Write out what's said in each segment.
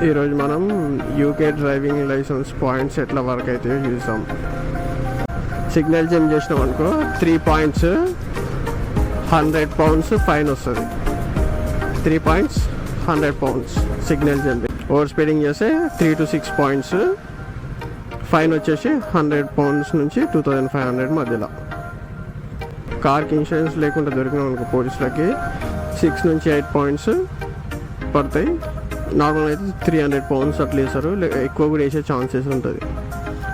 ఈరోజు మనం UK driving licence points ఎట్లా వర్క్ అయితే చూసాం. సిగ్నల్ జంప్ చేసినాం అనుకో 3 points £100 ఫైన్ వస్తుంది. 3 points £100 signal jump. Over speeding చేస్తే 3 to 6 points ఫైన్ వచ్చేసి £100 నుంచి 2500 మధ్యలో. కార్కి ఇన్సూరెన్స్ లేకుండా దొరికినాం అనుకో పోలీసులకి 6 నుంచి 8 points పడతాయి. నార్మల్ అయితే £300 అట్లా వేస్తారు, ఎక్కువ కూడా వేసే ఛాన్సెస్ ఉంటుంది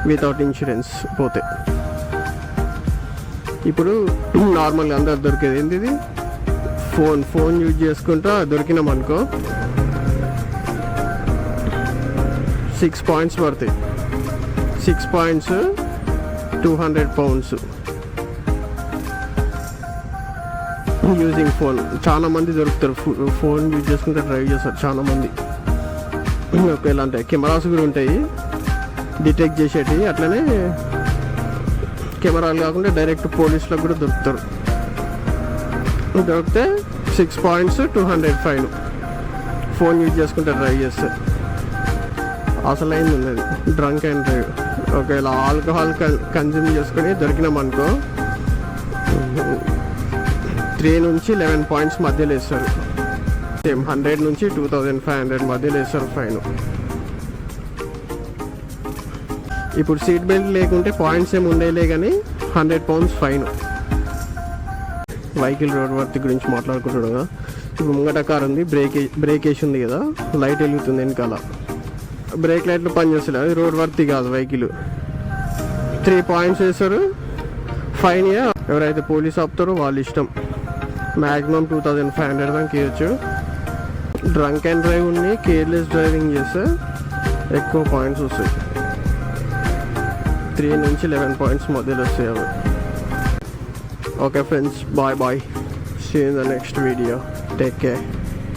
వితౌట్ ఇన్సూరెన్స్ పోతే. ఇప్పుడు నార్మల్గా అందరు దొరికేది ఏంటి, ఇది ఫోన్ యూజ్ చేసుకుంటా దొరికినాం అనుకో 6 points పడతాయి. 6 points £200 యూజింగ్ ఫోన్. చాలా మంది దొరుకుతారు ఫోన్ యూజ్ చేసుకుంటే డ్రైవ్ చేస్తారు చాలా మంది. ఒకవేళ అంటే కెమెరాస్ కూడా ఉంటాయి డిటెక్ట్ చేసేటివి, అట్లనే కెమెరాలు కాకుండా డైరెక్ట్ పోలీసులకు కూడా దొరుకుతారు. దొరికితే 6 points £200 ఫైన్ ఫోన్ యూజ్ చేసుకుంటే డ్రైవ్ చేస్తే. అసలు అయింది ఉన్నది డ్రంక్ అండ్ డ్రైవ్. ఒకవేళ ఆల్కహాల్ కన్జ్యూమ్ చేసుకొని దొరికినాం అనుకో 3 నుంచి 11 points మధ్యలో వేస్తారు. సేమ్ 100 నుంచి 2500 మధ్యలో వేస్తారు ఫైన్. ఇప్పుడు సీట్ బెల్ట్ లేకుంటే పాయింట్స్ ఏమి ఉండేలే కానీ £100 ఫైన్. వెహికల్ రోడ్ వర్త్ గురించి మాట్లాడుకుంటాడు కదా. ఇప్పుడు ముంగట కార్ ఉంది, బ్రేక్ వేసి ఉంది కదా, లైట్ వెలుగుతుంది వెనకాల, బ్రేక్ లైట్లు పనిచేస్తలేదు, అది రోడ్ వర్త్ కాదు వెహికల్. 3 points వేస్తారు ఫైన్. ఎవరైతే పోలీస్ ఆపుతారో వాళ్ళ ఇష్టం, మ్యాక్సిమం 2500 దాకా ఇవ్వచ్చు. డ్రంక్ అండ్ డ్రైవ్ ఉండి కేర్లెస్ డ్రైవింగ్ చేస్తే ఎక్కువ పాయింట్స్ వస్తాయి. 3 నుంచి 11 points మధ్యలో వస్తాయి అవి. Okay friends, bye. See you in the next video. Take care.